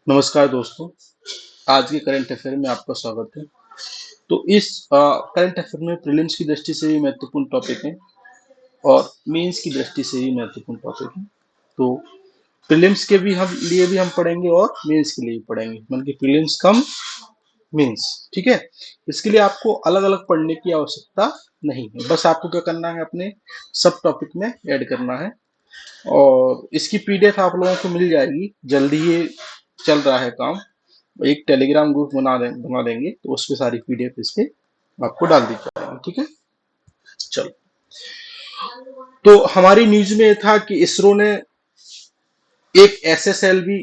नमस्कार दोस्तों, आज के करंट अफेयर में आपका स्वागत है। तो इस करंट अफेयर में प्रीलिम्स की दृष्टि से भी महत्वपूर्ण टॉपिक है और मेंस की दृष्टि से भी महत्वपूर्ण टॉपिक है। तो प्रीलिम्स के भी हम लिए भी हम पढ़ेंगे और मेंस के लिए भी पढ़ेंगे, मतलब कि प्रीलिम्स कम मेंस। ठीक है, इसके लिए आपको अलग अलग पढ़ने की आवश्यकता नहीं है, बस आपको क्या करना है, अपने सब टॉपिक में ऐड करना है। और इसकी पीडीएफ आप लोगों को मिल जाएगी जल्दी, ये चल रहा है काम। एक टेलीग्राम ग्रुप बना देंगे तो उस पे सारी पीडीएफ इस पे आपको डाल दी जाएगी। ठीक है, चलो। तो हमारी न्यूज में था कि इसरो ने एक एसएसएलवी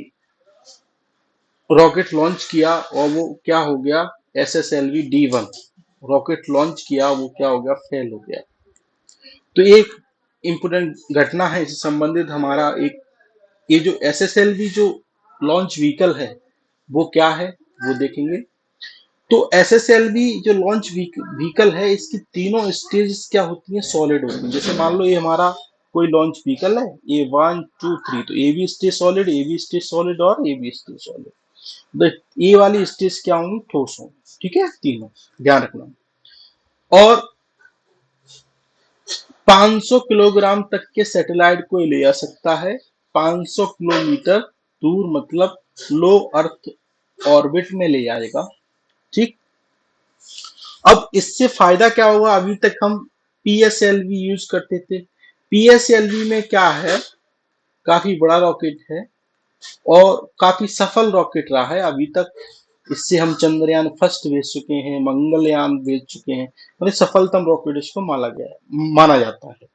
रॉकेट लॉन्च किया और वो क्या हो गया, एसएसएलवी D1 रॉकेट लॉन्च किया, वो क्या हो गया, फेल हो गया। तो एक इंपोर्टेंट घटना है, इससे संबंधित हमारा एक, ये जो एसएसएलवी जो लॉन्च व्हीकल है वो क्या है वो देखेंगे। तो एसएसएलवी जो लॉन्च व्हीकल है, इसकी तीनों स्टेज क्या होती है, सॉलिड होती है। जैसे मान लो ये हमारा कोई लॉन्च व्हीकल है, ये 1 2 3, तो A B stage solid, A B stage solid और ए बी स्टेज सॉलिड। तो ये वाली स्टेज क्या होंगी, ठोस होंगी। ठीक है, तीनों ध्यान रखना। और 500 किलोग्राम तक के सैटेलाइट को ले जा सकता है, 500 किलोमीटर दूर, मतलब लो अर्थ ऑर्बिट में ले जाएगा। ठीक, अब इससे फायदा क्या होगा, अभी तक हम पीएसएलवी यूज करते थे। पीएसएलवी में क्या है, काफी बड़ा रॉकेट है और काफी सफल रॉकेट रहा है अभी तक। इससे हम चंद्रयान फर्स्ट भेज चुके हैं, मंगलयान भेज चुके हैं, मतलब सफलतम रॉकेट इसको माना जाता है,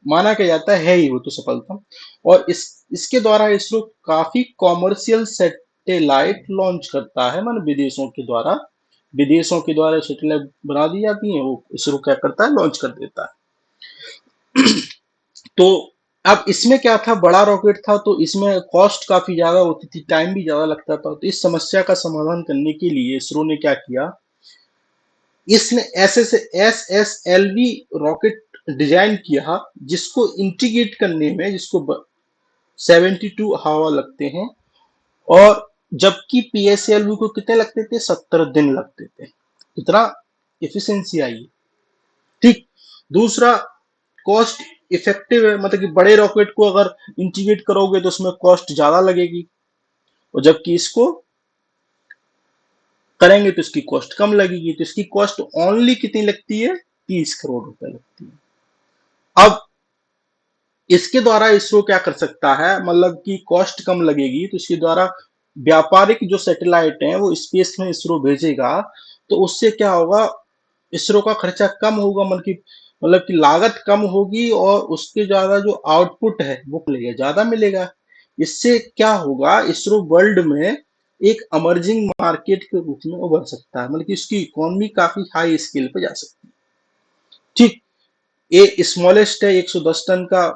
माना क्या जाता है ही वो तो सफलतम। और इसके द्वारा इसरो काफी कॉमर्शियल सैटेलाइट लॉन्च करता है, मतलब विदेशों के द्वारा सैटेलाइट बना दी जाती है, वो इसरो क्या करता है, लॉन्च कर देता है। तो अब इसमें क्या था, बड़ा रॉकेट था तो इसमें कॉस्ट काफी ज्यादा होती थी, टाइम भी ज्यादा लगता था। तो इस समस्या का समाधान करने के लिए इसरो ने क्या किया, इसने S S L V rocket design किया, जिसको इंटीग्रेट करने में 72 हवा लगते हैं, और जबकि पीएसएलवी को कितने लगते थे, 70 दिन लगते थे। इतना इफिशियंसी आई है। ठीक, दूसरा, कॉस्ट इफेक्टिव है, मतलब कि बड़े रॉकेट को अगर इंटीग्रेट करोगे तो उसमें कॉस्ट ज्यादा लगेगी, और जबकि इसको करेंगे तो इसकी कॉस्ट कम लगेगी। तो इसकी कॉस्ट ओनली कितनी लगती है, 30 करोड़ रुपए लगती है। अब इसके द्वारा इसरो क्या कर सकता है, मतलब कि कॉस्ट कम लगेगी तो इसके द्वारा व्यापारिक जो सैटेलाइट हैं वो स्पेस में इसरो भेजेगा, तो उससे क्या होगा, इसरो का खर्चा कम होगा, मतलब कि लागत कम होगी और उसके ज्यादा जो आउटपुट है वो मिलेगा, ज्यादा मिलेगा। इससे क्या होगा, इसरो वर्ल्ड में एक अमर्जिंग मार्केट के रूप में उभर सकता है, मतलब कि इसकी इकोनॉमी काफी हाई स्केल पे जा सकती है। ठीक, ये स्मॉलेस्ट है, 110 टन का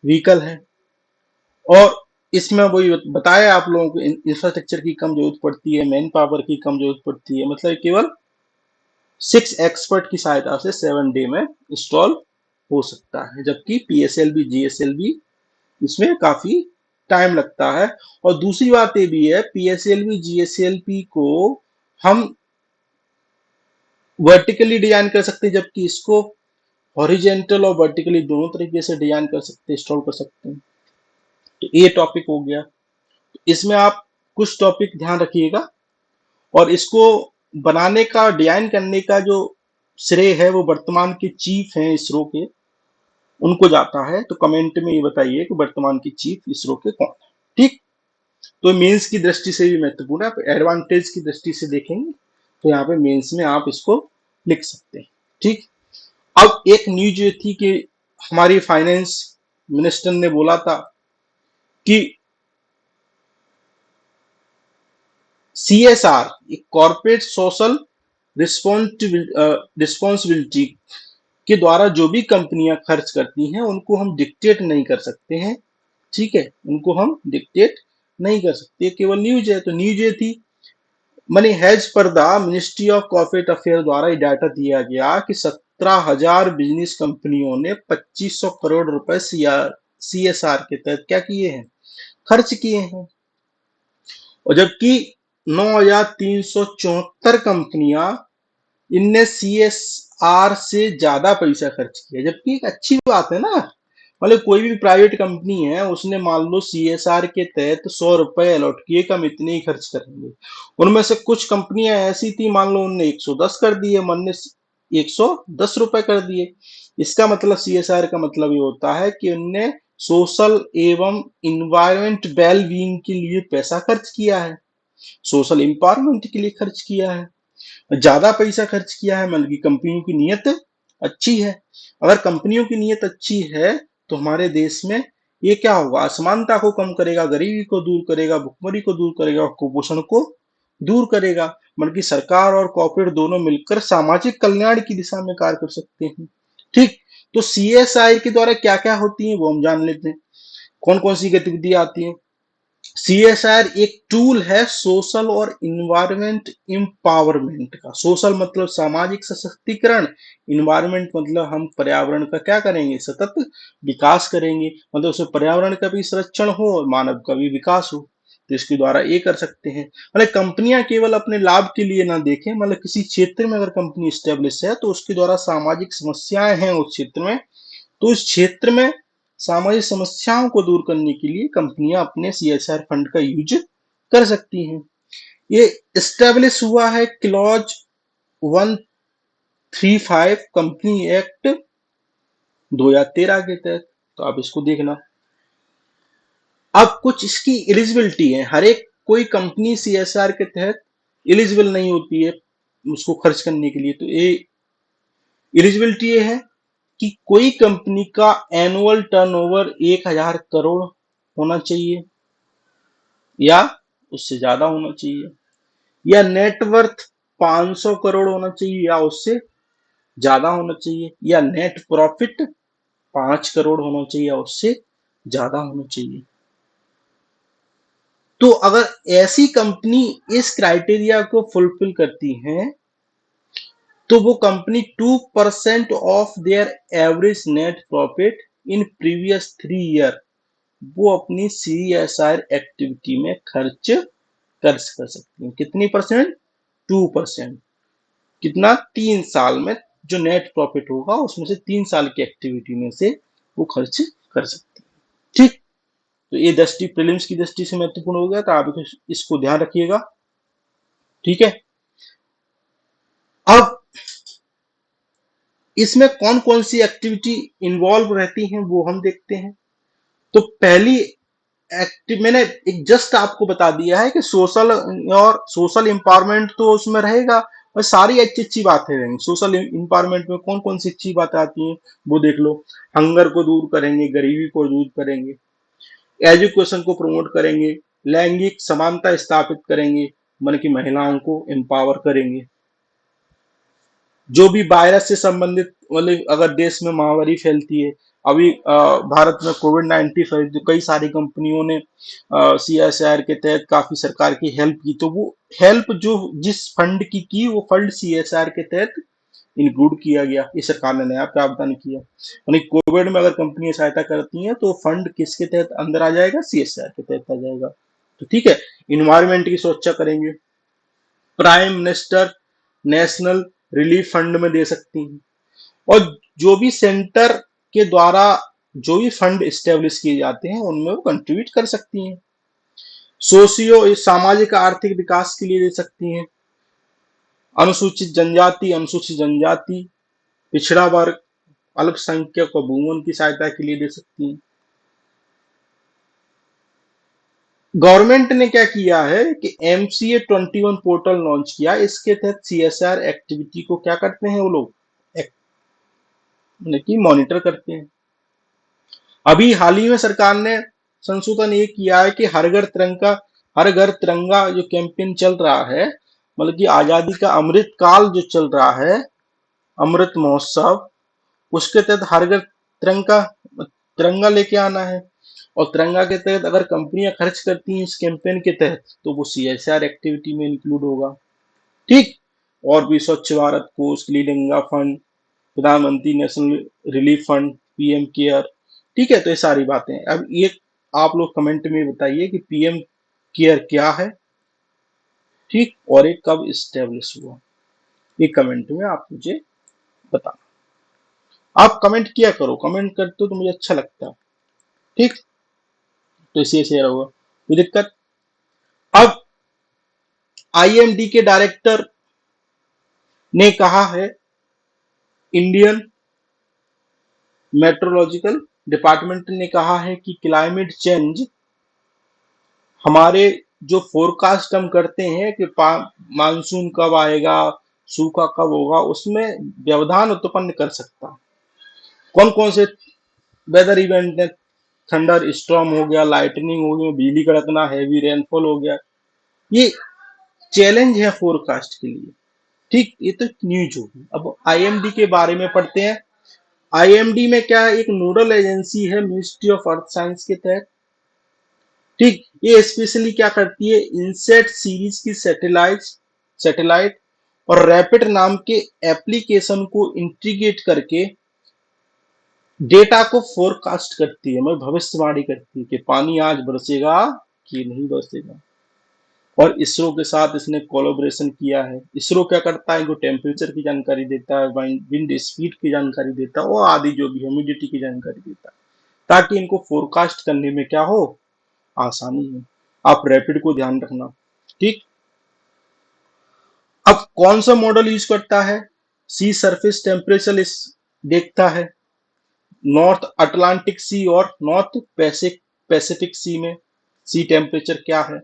व्हीकल है। और इसमें वही बताया आप लोगों को, इंफ्रास्ट्रक्चर की कम जरूरत पड़ती है, मैन पावर की कम जरूरत पड़ती है, मतलब केवल 6 एक्सपर्ट की सहायता से 7 डे में इंस्टॉल हो सकता है, जबकि पीएसएलवी जीएसएलवी इसमें काफी टाइम लगता है। और दूसरी बात ये भी है, पीएसएलवी जीएसएलवी को हम वर्टिकली डिजाइन कर सकते हैं, जबकि इसको हॉरिजेंटल और वर्टिकली दोनों तरीके से डिजाइन कर सकते हैं, इंस्टॉल कर सकते हैं। तो ये टॉपिक हो गया। इसमें आप कुछ टॉपिक ध्यान रखिएगा, और इसको बनाने का, डिजाइन करने का जो श्रेय है वो वर्तमान के चीफ हैं इसरो के, उनको जाता है। तो कमेंट में ये बताइए कि वर्तमान के चीफ इसरो के कौन है। ठीक, तो मेंस की दृष्टि से भी महत्वपूर्ण है, आप एडवांटेज की दृष्टि से देखेंगे तो यहाँ पे मेंस में आप इसको लिख सकते हैं। ठीक, अब एक न्यूज ये थी कि हमारी फाइनेंस मिनिस्टर ने बोला था कि CSR, कॉर्पोरेट सोशल रिस्पॉन्सिबिलिटी के द्वारा जो भी कंपनियां खर्च करती हैं उनको हम डिक्टेट नहीं कर सकते हैं। ठीक है, उनको हम डिक्टेट नहीं कर सकते, केवल न्यूज है। तो न्यूज ये थी, मनी हैज पर the ministry of corporate affair द्वारा ये डाटा दिया गया कि 17,000 बिजनेस कंपनियों ने 2500 करोड़ रुपए CSR के तहत क्या किए हैं, खर्च किए हैं। और जबकि 9,374 कंपनियां इनने सीएसआर से ज्यादा पैसा खर्च किया, जबकि एक अच्छी बात है ना। मतलब कोई भी प्राइवेट कंपनी है, उसने मान लो सीएसआर के तहत 100 रुपए अलॉट किए कि हम इतने ही खर्च करेंगे। उनमें से कुछ कंपनियां ऐसी थी, मान लो उनने 110 कर दिए, मन ने 110 रुपए कर दिए। इसका मतलब सीएसआर का मतलब ये होता है कि उनने सोशल एवं इन्वायरमेंट वेल बीइंग के लिए पैसा खर्च किया है, सोशल एम्पावरमेंट के लिए खर्च किया है, ज्यादा पैसा खर्च किया है। मतलब कि कंपनियों की नीयत अच्छी है। अगर कंपनियों की नीयत अच्छी है तो हमारे देश में ये क्या होगा, असमानता को कम करेगा, गरीबी को दूर करेगा, भुखमरी को दूर करेगा और कुपोषण को दूर करेगा। मतलब कि सरकार और कॉर्पोरेट दोनों मिलकर सामाजिक कल्याण की दिशा में कार्य कर सकते हैं। ठीक। तो सीएसआई के द्वारा क्या क्या होती है वो हम जान लेते हैं, कौन कौन सी गतिविधियां आती हैं। सीएसआर एक टूल है सोशल और इन्वायरमेंट एम्पावरमेंट का। सोशल मतलब सामाजिक सशक्तिकरण, इन्वायरमेंट मतलब हम पर्यावरण का क्या करेंगे, सतत विकास करेंगे, मतलब उसमें पर्यावरण का भी संरक्षण हो और मानव का भी विकास हो। तो इसके द्वारा ये कर सकते हैं। मतलब कंपनियां केवल अपने लाभ के लिए ना देखें, मतलब किसी क्षेत्र में अगर कंपनी स्टेब्लिश है तो उसके द्वारा सामाजिक समस्याएं हैं उस क्षेत्र में, तो इस क्षेत्र में सामाजिक समस्याओं को दूर करने के लिए कंपनियां अपने सीएसआर फंड का यूज कर सकती हैं। ये इस्टेब्लिश हुआ है क्लॉज 135 कंपनी एक्ट 2013 के तहत। तो आप इसको देखना। अब कुछ इसकी एलिजिबिलिटी है, हर एक कोई कंपनी सीएसआर के तहत एलिजिबल नहीं होती है उसको खर्च करने के लिए। तो ये एलिजिबिलिटी ये है कि कोई कंपनी का एनुअल टर्नओवर 1,000 करोड़ होना चाहिए या उससे ज्यादा होना चाहिए, या नेटवर्थ 500 करोड़ होना चाहिए या उससे ज्यादा होना चाहिए, या नेट प्रॉफिट 5 करोड़ होना चाहिए या उससे ज्यादा होना चाहिए। तो अगर ऐसी कंपनी इस क्राइटेरिया को फुलफिल करती है तो वो company 2% of their average net profit in previous 3 year वो अपनी सीएसआर एक्टिविटी में खर्च कर सकती है। कितनी परसेंट? 2%। कितना? 3 साल में जो नेट प्रॉफिट होगा उसमें से 3 साल की एक्टिविटी में से वो खर्च कर सकती है। ठीक। तो ये दृष्टि प्रीलिम्स की दृष्टि से महत्वपूर्ण हो गया, तो आप इसको ध्यान रखिएगा। ठीक है। अब इसमें कौन कौन सी एक्टिविटी इन्वॉल्व रहती हैं वो हम देखते हैं। तो पहली एक्टिव मैंने एक जस्ट आपको बता दिया है कि सोशल और सोशल एम्पावरमेंट तो उसमें रहेगा, और सारी अच्छी अच्छी बातें रहेंगी। सोशल एम्पावरमेंट में कौन कौन सी अच्छी बातें आती हैं वो देख लो। हंगर को दूर करेंगे, गरीबी को दूर करेंगे, एजुकेशन को प्रमोट करेंगे, लैंगिक समानता स्थापित करेंगे, मन की महिलाओं को एम्पावर करेंगे। जो भी वायरस से संबंधित, मतलब अगर देश में महामारी फैलती है, अभी भारत में कोविड-19 फैली तो कई सारी कंपनियों ने सीएसआर के तहत काफी सरकार की हेल्प की। तो वो हेल्प जो जिस फंड की वो फंड सीएसआर के तहत इंक्लूड किया गया। ये सरकार ने नया प्रावधान किया। यानी कोविड में अगर कंपनियां सहायता करती हैं तो फंड किसके तहत अंदर आ जाएगा? सीएसआर के तहत आ जाएगा। तो ठीक है। इन्वायरमेंट की सुरक्षा करेंगे, prime minister national relief fund में दे सकती हैं। और जो भी सेंटर के द्वारा जो भी फंड स्टेब्लिश किए जाते हैं उनमें वो कंट्रीब्यूट कर सकती हैं। सोशियो सामाजिक आर्थिक विकास के लिए दे सकती हैं। अनुसूचित जनजाति, पिछड़ा वर्ग, अल्पसंख्यक और भूमन की सहायता के लिए दे सकती हैं। गवर्नमेंट ने क्या किया है कि एमसीए 21 पोर्टल लॉन्च किया। इसके तहत सीएसआर एक्टिविटी को क्या करते हैं वो लोग, कि मॉनिटर करते हैं। अभी हाल ही में सरकार ने संशोधन ये किया है कि हर घर तिरंगा जो कैंपेन चल रहा है, मतलब कि आजादी का अमृत काल जो चल रहा है, अमृत महोत्सव, उसके तहत हर घर तिरंगा तिरंगा लेके आना है। और तिरंगा के तहत अगर कंपनियां खर्च करती हैं इस कैंपेन के तहत तो वो सीएसआर एक्टिविटी में इंक्लूड होगा। ठीक। और भी स्वच्छ भारत कोष, गंगा फंड, प्रधानमंत्री national relief fund, PM care. ठीक है। तो ये सारी बातें। अब ये आप लोग कमेंट में बताइए कि पीएम केयर क्या है, ठीक, और ये कब इस्टेब्लिश हुआ, ये कमेंट में आप मुझे बताना। आप कमेंट किया करो, कमेंट करते हो तो मुझे अच्छा लगता है, ठीक। तो इसी शेयर होगा, कोई दिक्कत। अब आईएमडी के डायरेक्टर ने कहा है, इंडियन मेट्रोलॉजिकल डिपार्टमेंट ने कहा है कि क्लाइमेट चेंज हमारे जो फोरकास्ट हम करते हैं कि मानसून कब आएगा, सूखा कब होगा, उसमें व्यवधान उत्पन्न कर सकता है। कौन कौन से वेदर इवेंट है? थंडर स्टॉर्म हो गया, लाइटनिंग हो गया, बिजली कड़कना, हैवी रेनफॉल हो गया, ये चैलेंज है फोरकास्ट के लिए, ठीक। ये तो न्यूज होगी। अब आईएमडी के बारे में पढ़ते हैं। आईएमडी में क्या है, एक नोडल एजेंसी है मिनिस्ट्री ऑफ अर्थ साइंस के तहत, ठीक। ये स्पेशली क्या करती है, इनसेट सीरीज की सैटेलाइट और रैपिड नाम के एप्लीकेशन को इंटीग्रेट करके डेटा को फोरकास्ट करती है, मतलब भविष्यवाणी करती है कि पानी आज बरसेगा कि नहीं बरसेगा। और इसरो के साथ इसने कोलैबोरेशन किया है। इसरो क्या करता है, इनको टेम्परेचर की जानकारी देता है, विंड स्पीड की जानकारी देता है, और आदि जो भी ह्यूमिडिटी की जानकारी देता है, ताकि इनको फोरकास्ट करने में क्या हो, आसानी है। आप रैपिड को ध्यान रखना, ठीक। अब कौन सा मॉडल यूज करता है, सी सरफेस टेम्परेचर इस देखता है, नॉर्थ अटलांटिक सी और नॉर्थ पैसिफिक सी में सी टेम्परेचर क्या है,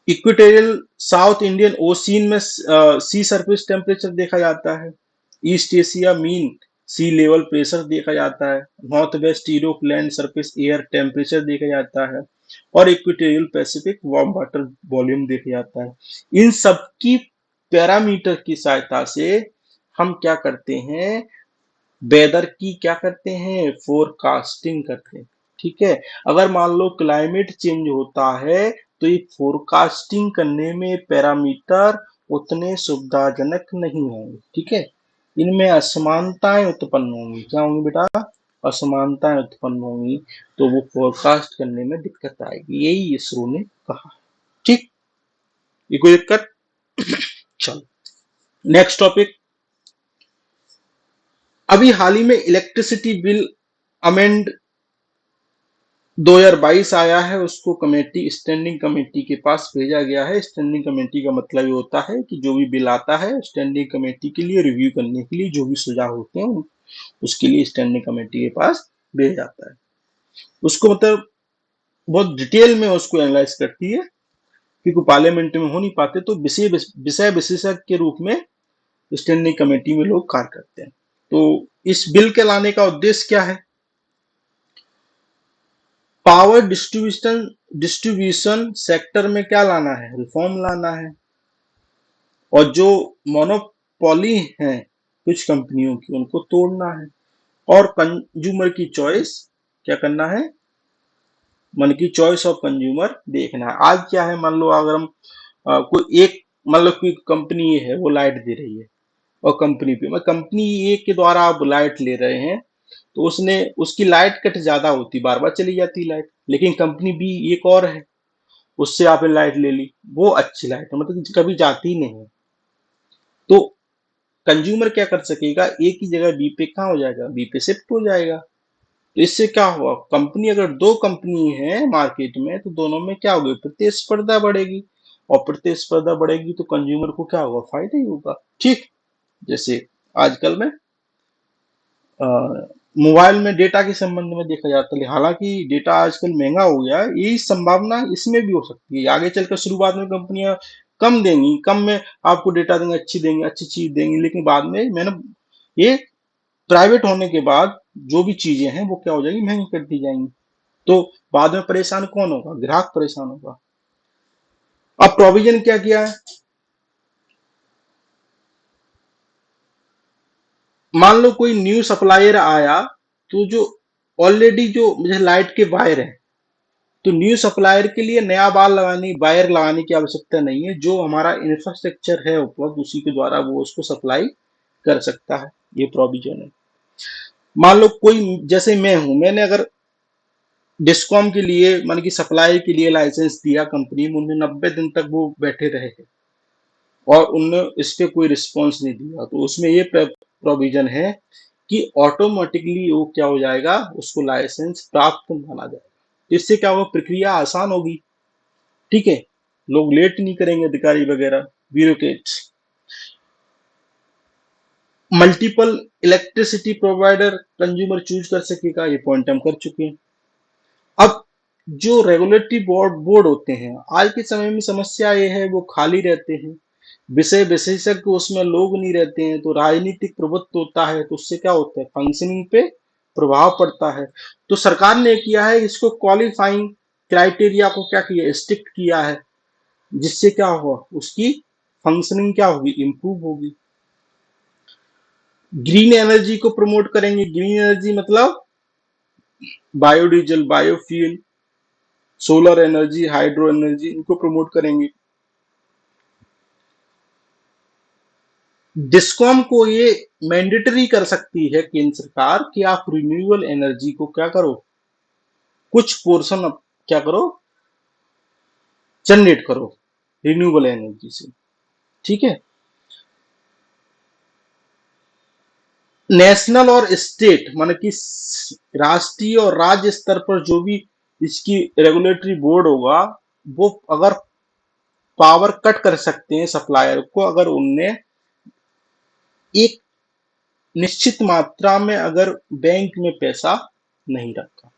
इक्वेटोरियल साउथ इंडियन ओशियन में सी सरफेस टेम्परेचर देखा जाता है, ईस्ट एशिया मीन सी लेवल प्रेशर देखा जाता है, north west Europe land surface air temperature देखा जाता है, और equatorial Pacific warm water volume देखा जाता है। इन सब की पैरामीटर की सहायता से हम क्या करते हैं, वेदर की क्या करते हैं, फोरकास्टिंग करते हैं, ठीक है। अगर मान लो क्लाइमेट चेंज होता है तो ये फोरकास्टिंग करने में पैरामीटर उतने सुविधाजनक नहीं होंगे, ठीक है। इनमें असमानताएं उत्पन्न होंगी, क्या होंगी बेटा, असमानताएं उत्पन्न होंगी, तो वो फोरकास्ट करने में दिक्कत आएगी, यही इसरो ने कहा, ठीक। ये कोई दिक्कत? चलो नेक्स्ट टॉपिक। अभी हाल ही में इलेक्ट्रिसिटी बिल अमेंड 2022 आया है, उसको कमेटी स्टैंडिंग कमेटी के पास भेजा गया है। स्टैंडिंग कमेटी का मतलब ये होता है कि जो भी बिल आता है स्टैंडिंग कमेटी के लिए रिव्यू करने के लिए, जो भी सुझाव होते हैं उसके लिए स्टैंडिंग कमेटी के पास भेजा जाता है। उसको मतलब बहुत डिटेल में उसको एनालाइज करती है, क्योंकि पार्लियामेंट में हो नहीं पाते तो विषय विशेषज्ञ के रूप में स्टैंडिंग कमेटी में लोग कार्य करते हैं। तो इस बिल के लाने का उद्देश्य क्या है, पावर डिस्ट्रीब्यूशन सेक्टर में क्या लाना है, रिफॉर्म लाना है, और जो मोनोपोली है कुछ कंपनियों की उनको तोड़ना है, और कंज्यूमर की चॉइस क्या करना है, मन की चॉइस ऑफ कंज्यूमर देखना है। आज क्या है, मान लो अगर हम कोई एक, मान लो कोई कंपनी है वो लाइट दे रही है, और कंपनी पे मैं कंपनी ए के द्वारा आप लाइट ले रहे हैं, तो उसने उसकी लाइट कट ज्यादा होती, बार बार चली जाती लाइट, लेकिन कंपनी बी एक और है, उससे आपने लाइट ले ली, वो अच्छी लाइट है, मतलब कभी जाती ही नहीं है। तो कंज्यूमर क्या कर सकेगा, एक ही जगह बी पे कहाँ हो जाएगा, बी पे शिफ्ट हो जाएगा। तो इससे क्या हुआ, कंपनी अगर दो कंपनी है मार्केट में तो दोनों में क्या होगी, प्रतिस्पर्धा बढ़ेगी, और प्रतिस्पर्धा बढ़ेगी तो कंज्यूमर को क्या होगा, फायदा ही होगा, ठीक। जैसे आजकल में मोबाइल में डेटा के संबंध में देखा जाता है, हालांकि डेटा आजकल महंगा हो गया है, यही संभावना इसमें भी हो सकती है। आगे चलकर शुरुआत में कंपनियां कम देंगी, कम में आपको डेटा देंगे, अच्छी चीज देंगी, लेकिन बाद में मैंने ये प्राइवेट होने के बाद जो भी चीजें हैं वो क्या हो जाएगी, महंगी कर दी जाएंगी। तो बाद में परेशान कौन होगा, ग्राहक परेशान होगा। अब प्रोविजन क्या किया है, मान लो कोई न्यू सप्लायर आया, तो जो ऑलरेडी जो मुझे लाइट के वायर है, तो न्यू सप्लायर के लिए नया वायर लगाने की आवश्यकता नहीं है, जो हमारा इंफ्रास्ट्रक्चर है उपलब्ध उसी के द्वारा वो उसको सप्लाई कर सकता है, ये प्रोविजन है। मान लो कोई, जैसे मैं हूं, मैंने अगर डिस्कॉम के लिए मान की सप्लाई के लिए लाइसेंस दिया कंपनी में, उन्हें 90 दिन तक वो बैठे रहे और उनने इस पे कोई रिस्पॉन्स नहीं दिया, तो उसमें ये प्रोविजन है कि ऑटोमेटिकली वो क्या हो जाएगा, उसको लाइसेंस प्राप्त माना जाएगा। तो इससे क्या होगा, प्रक्रिया आसान होगी। ठीक है, लोग लेट नहीं करेंगे, अधिकारी वगैरह bureaucrats. Multiple electricity provider consumer choose कर सकेगा, ये पॉइंट हम कर चुके हैं। अब जो रेगुलेटरी बोर्ड होते हैं, आज के समय में समस्या ये है वो खाली रहते हैं, विषय विशेषज्ञ उसमें लोग नहीं रहते हैं, तो राजनीतिक प्रभुत्व होता है, तो उससे क्या होता है, फंक्शनिंग पे प्रभाव पड़ता है। तो सरकार ने किया है, इसको क्वालिफाइंग क्राइटेरिया को क्या किया, स्ट्रिक्ट किया है, जिससे क्या होगा, उसकी फंक्शनिंग क्या होगी, इंप्रूव होगी। ग्रीन एनर्जी को प्रमोट करेंगे। ग्रीन एनर्जी मतलब biodiesel, biofuel, solar energy, hydro energy, इनको प्रमोट करेंगे। डिस्कॉम को ये मैंडेटरी कर सकती है केंद्र सरकार कि आप रिन्यूएबल एनर्जी को क्या करो, कुछ पोर्शन क्या करो, जनरेट करो रिन्यूएबल एनर्जी से। ठीक है, नेशनल और स्टेट मान कि राष्ट्रीय और राज्य स्तर पर जो भी इसकी रेगुलेटरी बोर्ड होगा, वो अगर पावर कट कर सकते हैं सप्लायर को, अगर उनने एक निश्चित मात्रा में अगर बैंक में पैसा नहीं रखा।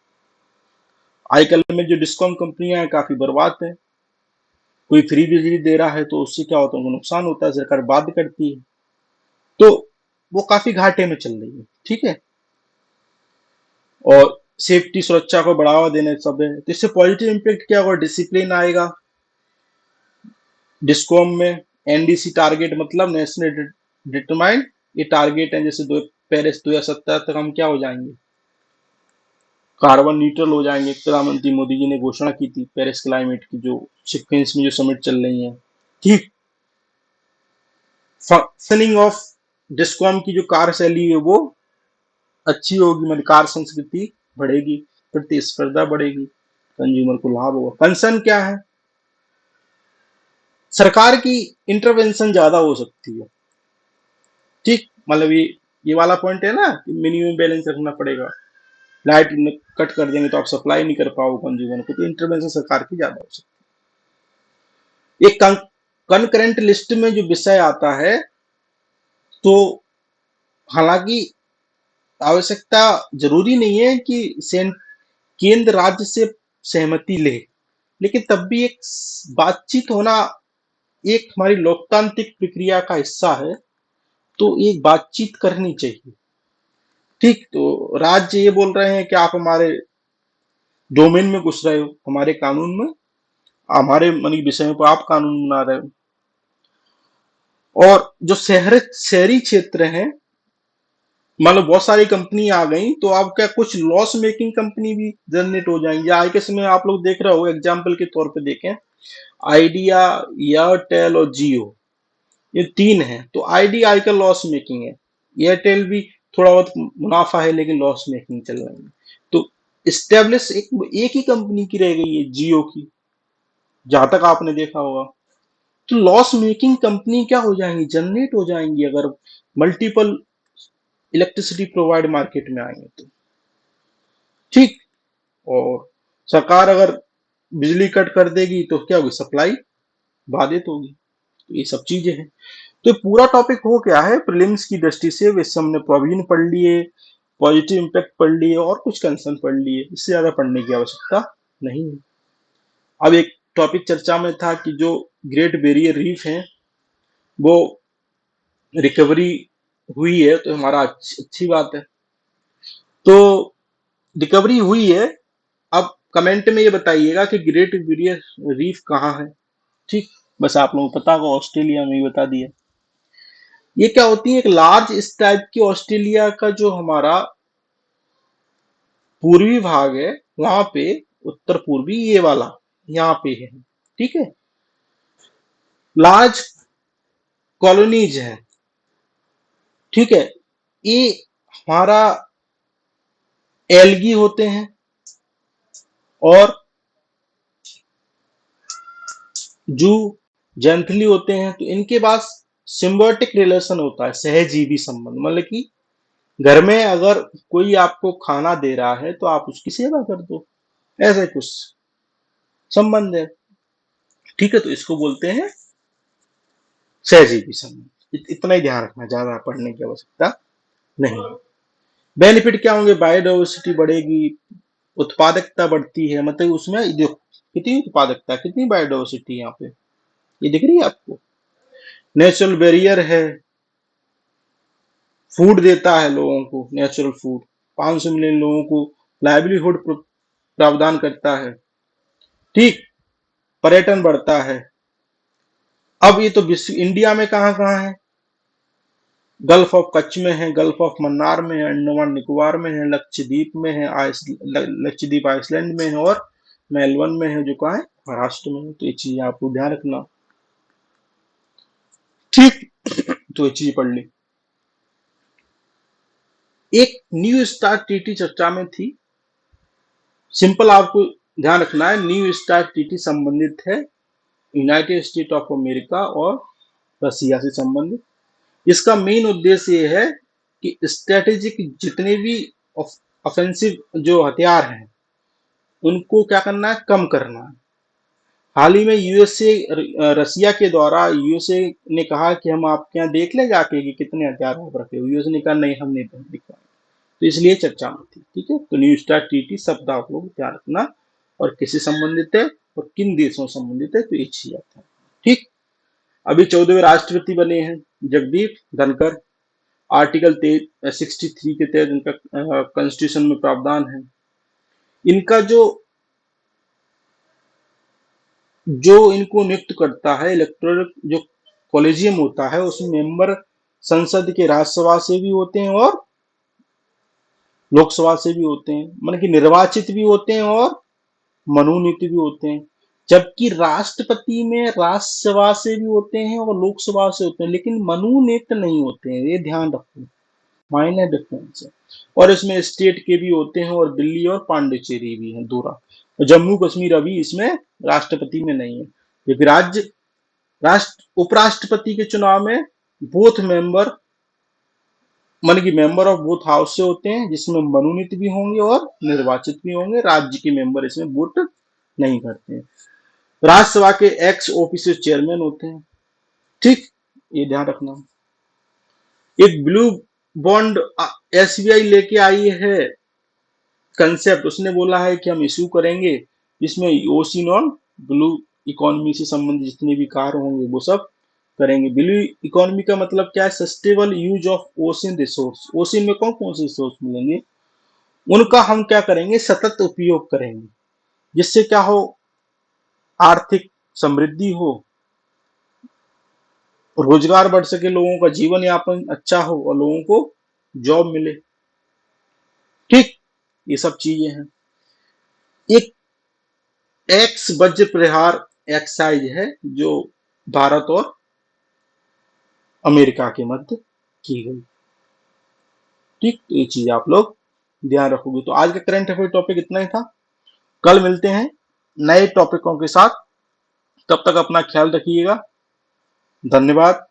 आजकल में जो डिस्कॉम कंपनियां हैं काफी बर्बाद है, कोई फ्री बिजली दे रहा है तो उससे क्या होता है, उनको नुकसान होता है, सरकार बाध्य करती है, तो वो काफी घाटे में चल रही है। ठीक है, और सेफ्टी सुरक्षा को बढ़ावा देने सब है, तो इससे पॉजिटिव इम्पैक्ट क्या होगा, डिसिप्लिन आएगा डिस्कॉम में। एनडीसी टारगेट मतलब नेशनल डिटरमाइंड, ये टारगेट है, जैसे पेरिस 2070 तक हम क्या हो जाएंगे, कार्बन न्यूट्रल हो जाएंगे। प्रधानमंत्री मोदी जी ने घोषणा की थी पेरिस क्लाइमेट की, जो सिक्वेंस में जो समिट चल रही है। ठीक, फंक्शनिंग ऑफ डिस्कॉम की जो कार्यशैली है वो अच्छी होगी, मतलब कार्य संस्कृति बढ़ेगी, प्रतिस्पर्धा बढ़ेगी, कंज्यूमर को लाभ होगा। कंसर्न क्या है, सरकार की इंटरवेंशन ज्यादा हो सकती है। ठीक, मतलब ये वाला पॉइंट है ना कि मिनिमम बैलेंस रखना पड़ेगा, लाइट कट कर देंगे तो आप सप्लाई नहीं कर पाओ कंज्यूमर को, तो इंटरवेंशन सरकार की ज्यादा हो सकती है। एक कंकरेंट लिस्ट में जो विषय आता है, तो हालांकि आवश्यकता जरूरी नहीं है कि केंद्र राज्य से सहमति ले, लेकिन तब भी एक बातचीत होना एक हमारी लोकतांत्रिक प्रक्रिया का हिस्सा है, तो एक बातचीत करनी चाहिए। ठीक, तो राज्य ये बोल रहे हैं कि आप हमारे डोमेन में घुस रहे हो, हमारे कानून में, हमारे मनी विषयों पर आप कानून बना रहे हो। और जो शहरी क्षेत्र हैं, मतलब बहुत सारी कंपनी आ गई, तो अब क्या कुछ लॉस मेकिंग कंपनी भी जनरेट हो जाएंगी। आज के समय आप लोग देख रहे हो, एग्जाम्पल के तौर पे देखें, आइडिया, एयरटेल और जियो, ये तीन हैं। तो आइडिया आजकल लॉस मेकिंग है, एयरटेल भी थोड़ा बहुत मुनाफा है लेकिन लॉस मेकिंग चल रही है। तो स्टेब्लिश एक ही कंपनी की रह गई है, जियो की, जहां तक आपने देखा होगा। तो लॉस मेकिंग कंपनी क्या हो जाएंगी, जनरेट हो जाएंगी, अगर मल्टीपल इलेक्ट्रिसिटी प्रोवाइड मार्केट में आएंगे तो। ठीक, और सरकार अगर बिजली कट कर देगी तो क्या होगी, सप्लाई बाधित होगी। तो ये सब चीजें हैं। तो पूरा टॉपिक हो क्या है प्रीलिम्स की दृष्टि से, वैसे हमने प्रोविजन पढ़ लिए, पॉजिटिव इम्पैक्ट पढ़ लिए और कुछ कंसर्न पढ़ लिए, इससे ज्यादा पढ़ने की आवश्यकता नहीं है। अब एक टॉपिक चर्चा में था कि जो ग्रेट बैरियर रीफ है वो रिकवरी हुई है, तो हमारा अच्छी बात है। तो रिकवरी हुई है, अब कमेंट में ये बताइएगा कि ग्रेट बैरियर रीफ कहाँ है। ठीक, बस आप लोगों को पता होगा, ऑस्ट्रेलिया में ही बता दिया। ये क्या होती है, एक लार्ज इस टाइप की, ऑस्ट्रेलिया का जो हमारा पूर्वी भाग है वहां पे, उत्तर पूर्वी ये वाला यहाँ पे है। ठीक है, लार्ज कॉलोनीज है। ठीक है, ये हमारा एल्गी होते हैं, और जू जेंथली होते हैं, तो इनके पास सिम्बायोटिक रिलेशन होता है, सहजीवी संबंध। मतलब कि घर में अगर कोई आपको खाना दे रहा है तो आप उसकी सेवा कर दो, ऐसा कुछ संबंध है। ठीक है, तो इसको बोलते हैं सहजीवी संबंध। इतना ही ध्यान रखना, ज्यादा पढ़ने की आवश्यकता नहीं। बेनिफिट क्या होंगे? बायोडाइवर्सिटी बढ़ेगी, उत्पादकता बढ़ती है। मतलब उसमें देखो कितनी उत्पादकता, कितनी बायोडाइवर्सिटी यहाँ पे, ये दिख रही है आपको। नेचुरल बैरियर है, फूड देता है लोगों को, नेचुरल फूड 500 मिलियन लोगों को लाइवलीहुड प्रावधान करता है। ठीक, पर्यटन बढ़ता है। अब ये तो विश्व इंडिया में कहाँ कहाँ है? गल्फ ऑफ कच्छ में है, गल्फ ऑफ मन्नार में है, अंडमान निकोबार में है, लक्षद्वीप में है, लक्षद्वीप आइसलैंड में है, और मेलबर्न में है, जो कहाँ है? महाराष्ट्र में है। तो ये चीज आपको ध्यान रखना। ठीक, तो ये चीज पढ़ ली। एक न्यू स्टार टीटी चर्चा में थी। सिंपल आपको ध्यान रखना है, न्यू स्टार टीटी संबंधित है यूनाइटेड स्टेट ऑफ अमेरिका और रसिया से संबंधित। इसका मेन उद्देश्य ये है कि स्ट्रेटेजिक जितने भी ऑफेंसिव जो हथियार हैं उनको क्या करना है? कम करना है। हाल ही में यूएसए, रसिया के द्वारा यूएसए ने कहा कि हम आपके यहाँ देख ले जाके कि कितने हथियार आप रखे हो। यूएसए ने कहा नहीं, हम नहीं दिखाएंगे। तो इसलिए चर्चा में थी। ठीक है, तो न्यू स्टार टीटी शब्द आप लोग ध्यान रखना, और किससे संबंधित है और किन देशों से संबंधित है, तो ये चीज आता है। ठीक, अभी 14वें राष्ट्रपति बने हैं जगदीप धनकर। आर्टिकल 63 के तहत इनका कॉन्स्टिट्यूशन में प्रावधान है। इनका जो जो इनको नियुक्त करता है, इलेक्टोरल जो कॉलेजियम होता है, उसमें मेंबर संसद के राज्यसभा से भी होते हैं और लोकसभा से भी होते हैं। मतलब कि निर्वाचित भी होते हैं और मनोनीत भी होते हैं। जबकि राष्ट्रपति में राज्यसभा से भी होते हैं और लोकसभा से होते हैं, लेकिन मनोनीत नहीं होते हैं। ये ध्यान रखो, माइनर डिफरेंस है। और इसमें स्टेट के भी होते हैं, और दिल्ली और पांडिचेरी भी है, दूरा। जम्मू कश्मीर अभी इसमें राष्ट्रपति में नहीं है, क्योंकि राष्ट्र उपराष्ट्रपति के चुनाव में बोथ मेंबर, मतलब कि मेंबर ऑफ बोथ हाउस से होते हैं, जिसमें मनोनीत भी होंगे और निर्वाचित भी होंगे। राज्य के मेंबर इसमें वोट नहीं करते हैं। राज्यसभा के एक्स ऑफिशियल चेयरमैन होते हैं। ठीक, ये ध्यान रखना। एक ब्लू बॉन्ड एसबीआई लेके आई है कंसेप्ट। उसने बोला है कि हम इश्यू करेंगे, जिसमें ओशियन और ब्लू इकोनॉमी से संबंधित जितने भी कार्य होंगे वो सब करेंगे। ब्लू इकोनॉमी का मतलब क्या है? Sustainable use of ocean resource. Ocean में कौन कौन से रिसोर्स मिलेंगे, उनका हम क्या करेंगे? सतत उपयोग करेंगे, जिससे क्या हो? आर्थिक समृद्धि हो, रोजगार बढ़ सके, लोगों का जीवन यापन अच्छा हो, और लोगों को जॉब मिले। ठीक, ये सब चीजें हैं। एक एक्स वज्र प्रहार एक्साइज है, जो भारत और अमेरिका के मध्य की गई। ठीक, तो ये चीज आप लोग ध्यान रखोगे। तो आज का करंट अफेयर टॉपिक इतना ही था। कल मिलते हैं नए टॉपिकों के साथ। तब तक अपना ख्याल रखिएगा। धन्यवाद।